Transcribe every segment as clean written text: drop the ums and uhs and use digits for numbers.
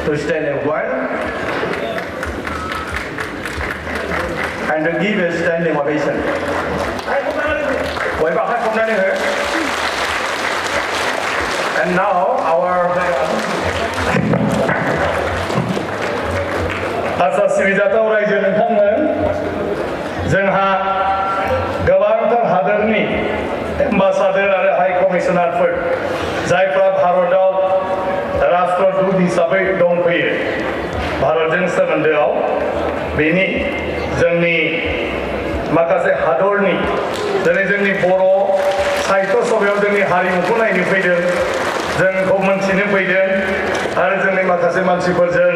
to stand a while and to give a standing ovation. And now our Asa Sivijata Raja Nantangman Zengha Governortar Hadarni Ambassador and High Commissioner for Zaifra Bharodal Rashtra Dut Hisabai Dongfaiyo Bharatjों सोमोन्दोआव बेनि जोंनि माखासे हादरनि दिनै जोंनि बर' साहित्य सभायाव जोंनि हारिमुखौ नायनो फैदों जोंखौ मोनथिनो फैदों आरो जोंनि माखासे मानसिफोरजों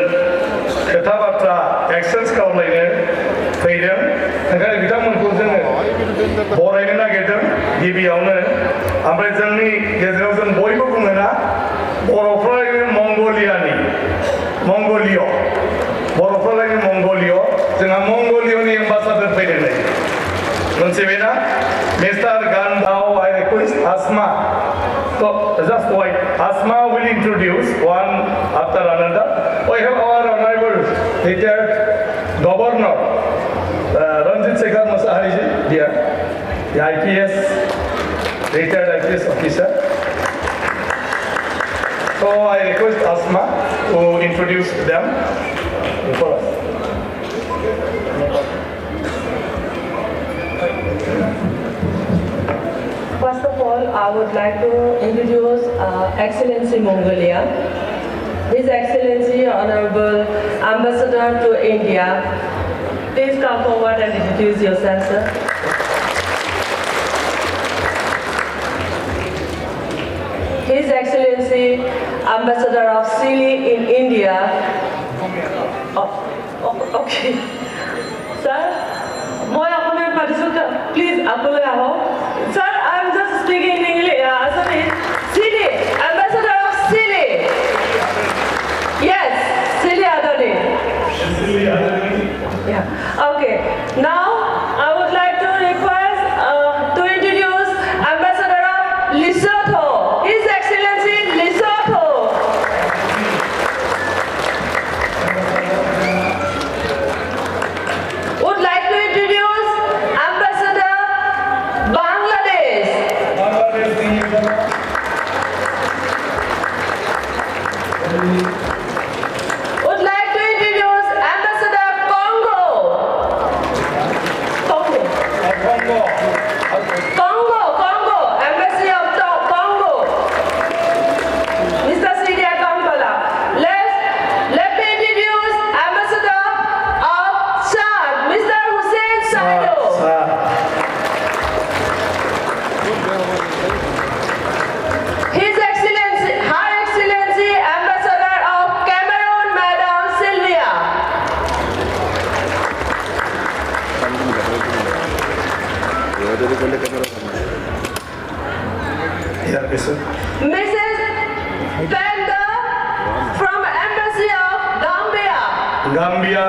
खोथा बाथ्रा एक्सचेन्ज खालामलायनो फैदों ओंखायनो बिथांमोनखौ जोङो बरायनो नागिरदों गिबियावनो ओमफ्राय जोंनि गेजेराव जों बयबो बुङोना बर'फ्रालायनो मंगोलिय बर'फ्रालायनो मंगोलिय जोंहा मंगोलियनि एम्बासाडर फैदों नै मोनथिबायना mister गान्धाव I request Asma so just wait Asma will introduce one after another we have our honorable retired governor Ranjit Shekhar Musahari ji dear the IPS retired IPS officer so I request Asma to introduce them before us. First of all, I would like to introduce Excellency Mongolia. His Excellency Honorable Ambassador to India. Please come forward and introduce yourself, sir. His Excellency Ambassador of Chile in India. Okay. Sir, please, sir, I'm just speaking in English. Sorry. Chile, Ambassador of Chile. Yes, Chile Adoni. Yeah. Okay. Now I would like to request to introduce Ambassador of Lesotho. His Excellency Lesotho. Would like to introduce Ambassador Bangladesh. Would like to introduce Ambassador Congo. Congo, Embassy of Congo. Mr. Sidia Kampala. Let me introduce Ambassador of Chad, Mr. Hussein Saido. His Excellency, Her Excellency, Ambassador of Cameroon, Madam Sylvia. Mrs. Penda from Embassy of Gambia.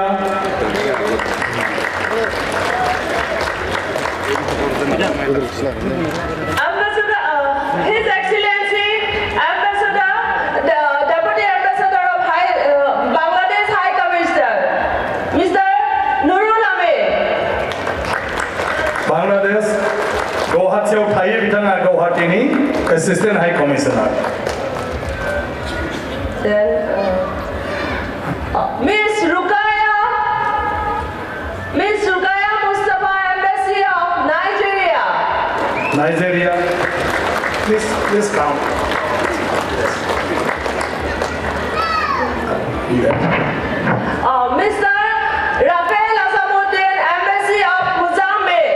Ambassador, His Excellency, Ambassador, the Deputy Ambassador of Bangladesh High Commissioner, Mr. Nurul Amin. Bangladesh Guwahatiयाव थायो बिथाङा गुवाहाटीनि Assistant High Commissioner. Then Miss Rukaya Mustafa, Embassy of Nigeria. Please come. Mr. Rafael Asamuddin, Embassy of Mozambique.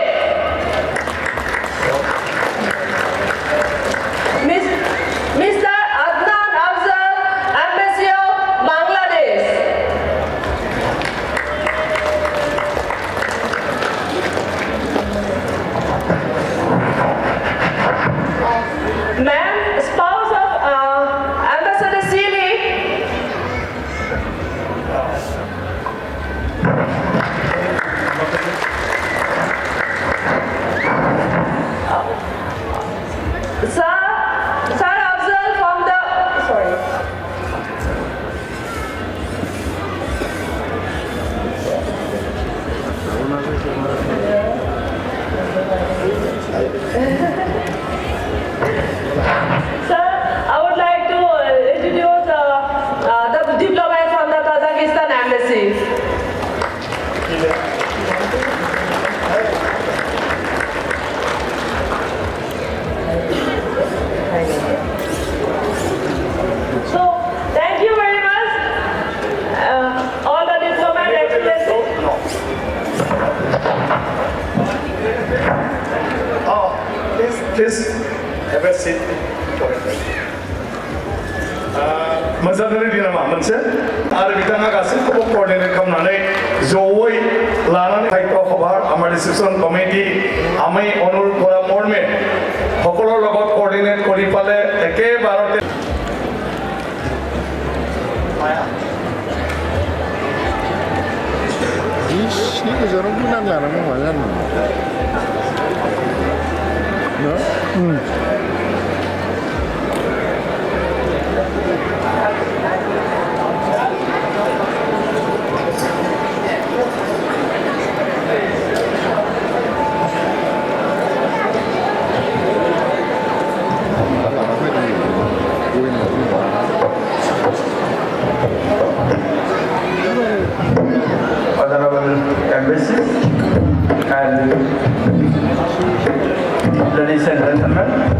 Mr. Adnan Afzal, Embassy of Bangladesh. मोनसादोनि दिनामा मोनसे आरो बिथाङा गासैखौबो coordinate खालामनानै जयै लानानै साहित्य सभार আমাৰ ডিসিশন কমিটি আমি অনুৰোধ কৰা মৰ্মে সকলৰ লগত কোঅर्डिनेट কৰি পালে একেবাৰতে Ini kejarang pun nak larang macam mana? No? Honorable Embassies and ladies and gentlemen,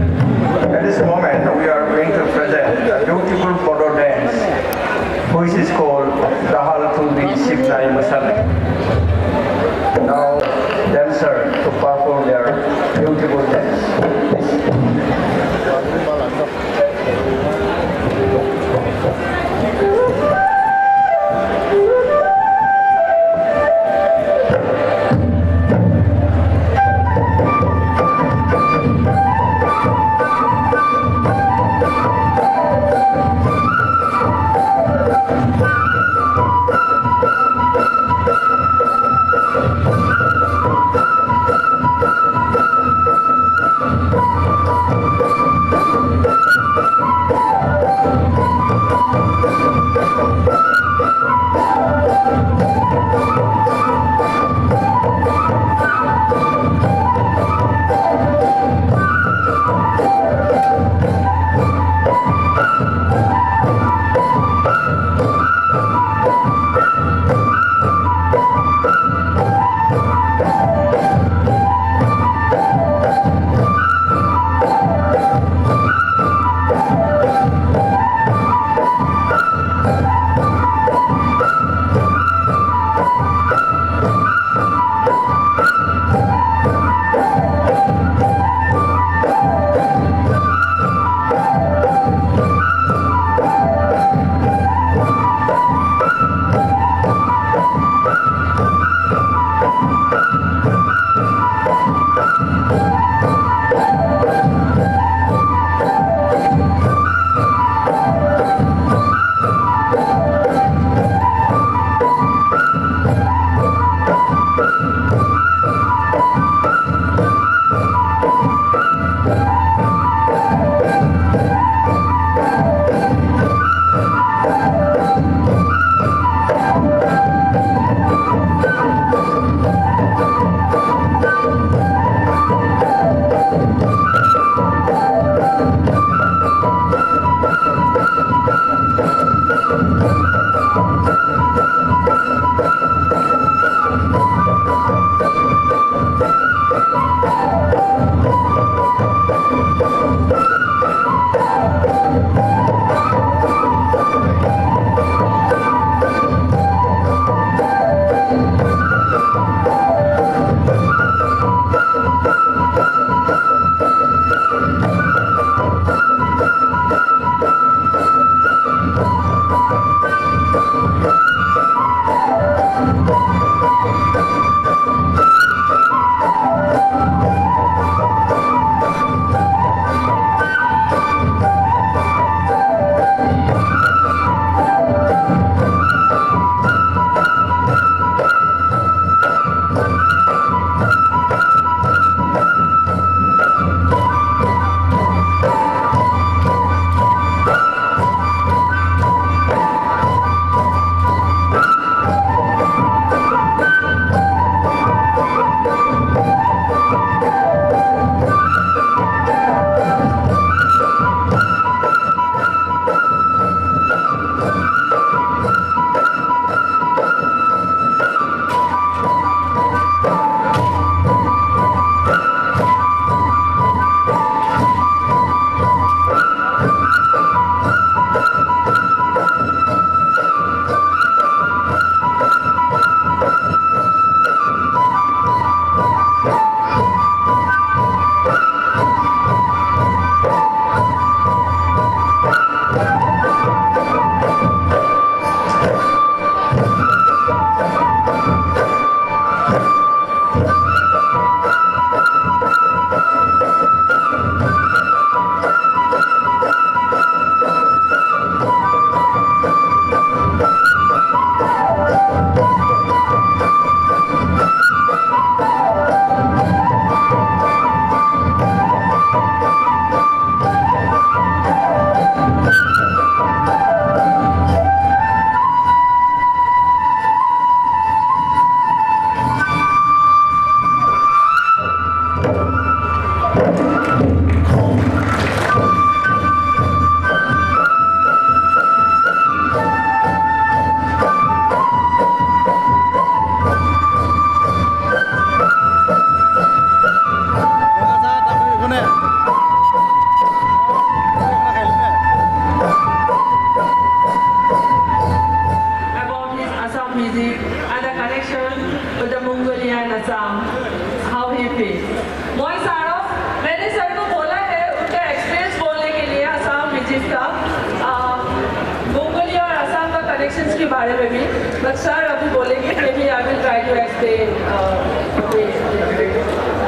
के बारे में भी, but sir अभी बोलेंगे, maybe I will try to explain.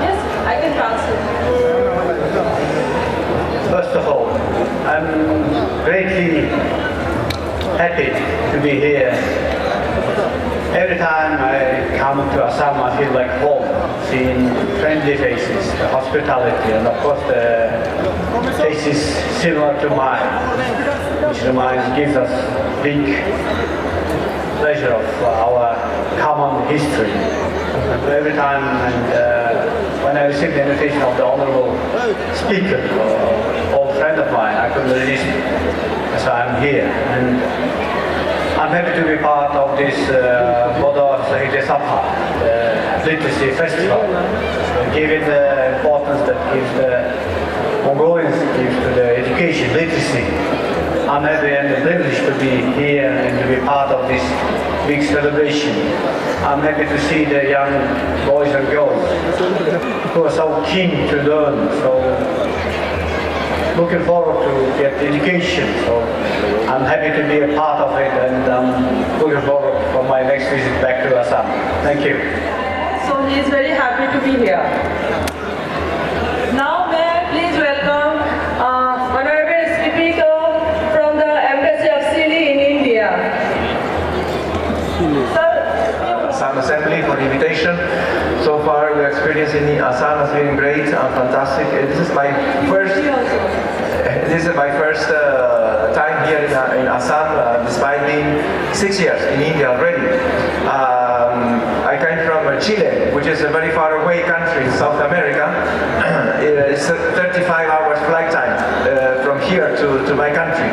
Yes, I can translate. First of all, I'm greatly happy to be here. Every time I come to Assam, I feel like home, seeing friendly faces, the hospitality, and of course the faces similar to mine, which gives us big pleasure of our common history. Every time, and when I received the invitation of the honorable speaker, old friend of mine, I couldn't resist, so I'm here. And I'm happy to be part of this 𝙉𝘽𝙏 literacy festival, given the importance that the Mongolians give to the education, literacy. I'm happy and privileged to be here and to be part of this big celebration. I'm happy to see the young boys and girls who are so keen to learn, so looking forward to get education. So I'm happy to be a part of it, and I'm looking forward for my next visit back to Assam. Thank you. So he is very happy to be here. Now may I please welcome Honorable Speaker from the Embassy of Chile in India. Sir, Assam Assembly for the invitation. So far, the experience in Assam has been great and fantastic. This is my first time here in Assam, despite being 6 years in India already. I came from Chile, which is a very far away country in South America. It's a 35 hours flight time from here to my country.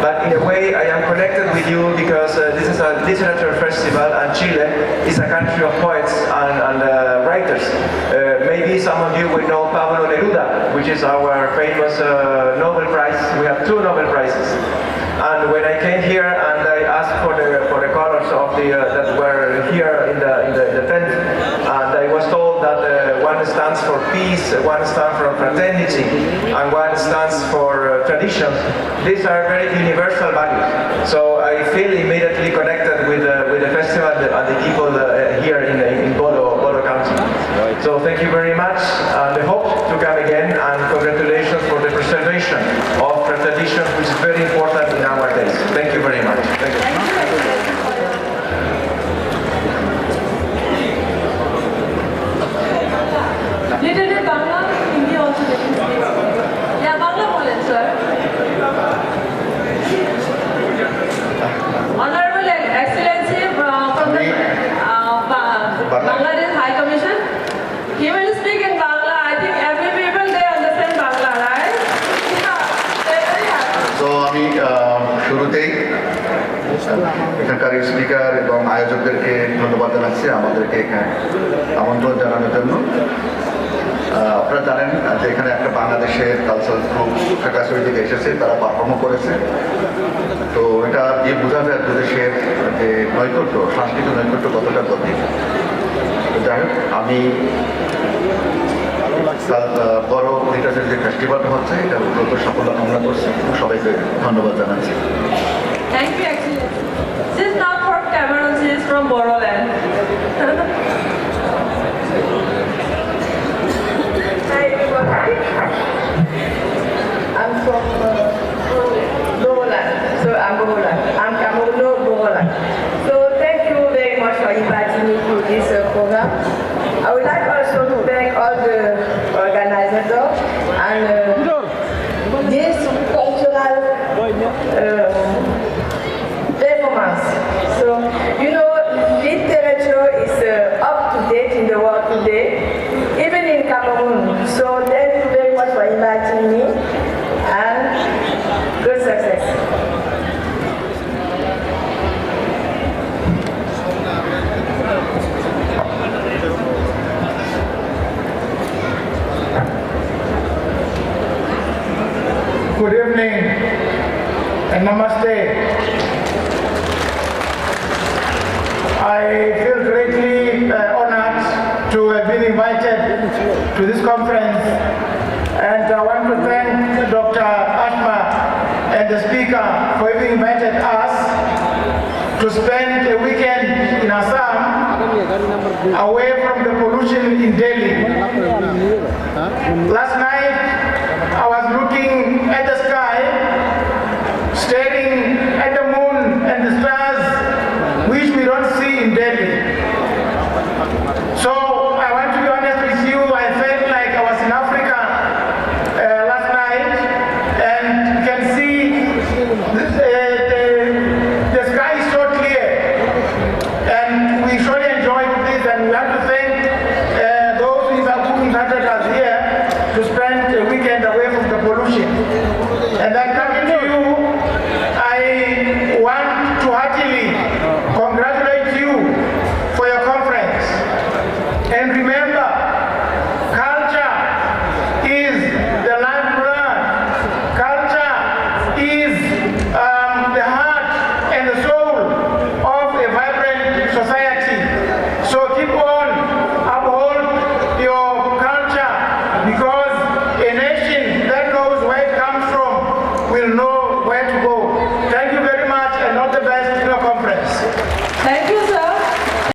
But in a way, I am connected with you because this is a literature festival, and Chile is a country of poets and writers. Maybe some of you will know Pablo Neruda, which is our famous Nobel Prize. We have 2 Nobel Prizes. And when I came here and I asked for the colors of the that were here in the tent, and I was told that one stands for peace, one stands for fraternity, and one stands for tradition. These are very universal values. So I feel immediately connected with the festival and the people here in Bodo County. So thank you very much, and I hope to come again, and congratulations for the preservation of tradition, which is very important in our days. Thank you very much. Thank you. little bit Bangla, Hindi also. Yeah, Bangla bolen, sir. Honorable Excellency from the Bangladesh High Commission, he will speak in Bangla. I think every people they understand Bangla, right? Yeah, they're very happy. তো আমি শুরুতেই এখানকার speaker এবং আয়োজকদেরকে ধন্যবাদ জানাচ্ছি আমাদেরকে এখানে আমন্ত্রণ জানানোর জন্য। আপনারা জানেন যে এখানে একটা বাংলাদেশের কালচারাল গ্রুপ ঢাকা থেকে এসেছে, তারা পারফর্মও করেছে। তো এটা দিয়ে বোঝা যায় দুদেশের যে নৈকট্য, সাংস্কৃতিক নৈকট্য কতটা গভীর। যাই হোক, আমি বড় লিটারেচার যে ফেস্টিভ্যালটা হচ্ছে এটা দ্রুত সাফল্য কামনা করছি, সবাইকে ধন্যবাদ জানাচ্ছি। Thank you, Excellency. This is not from Cameroon, she is from Boroland. Hi everybody. I'm from Boroland. So I'm Boroland. I'm Cameroon, Boroland. So thank you very much for inviting me to this program. I would like also to thank all the organizers and this cultural performance. So, you know, literature is up to date in the world today, even in Cameroon. So thank you very much for inviting me, and good success. Good evening and namaste. I feel greatly honored to have been invited to this conference, and I want to thank Dr. Ashma and the speaker for having invited us to spend a weekend in Assam, away from the pollution in Delhi. Last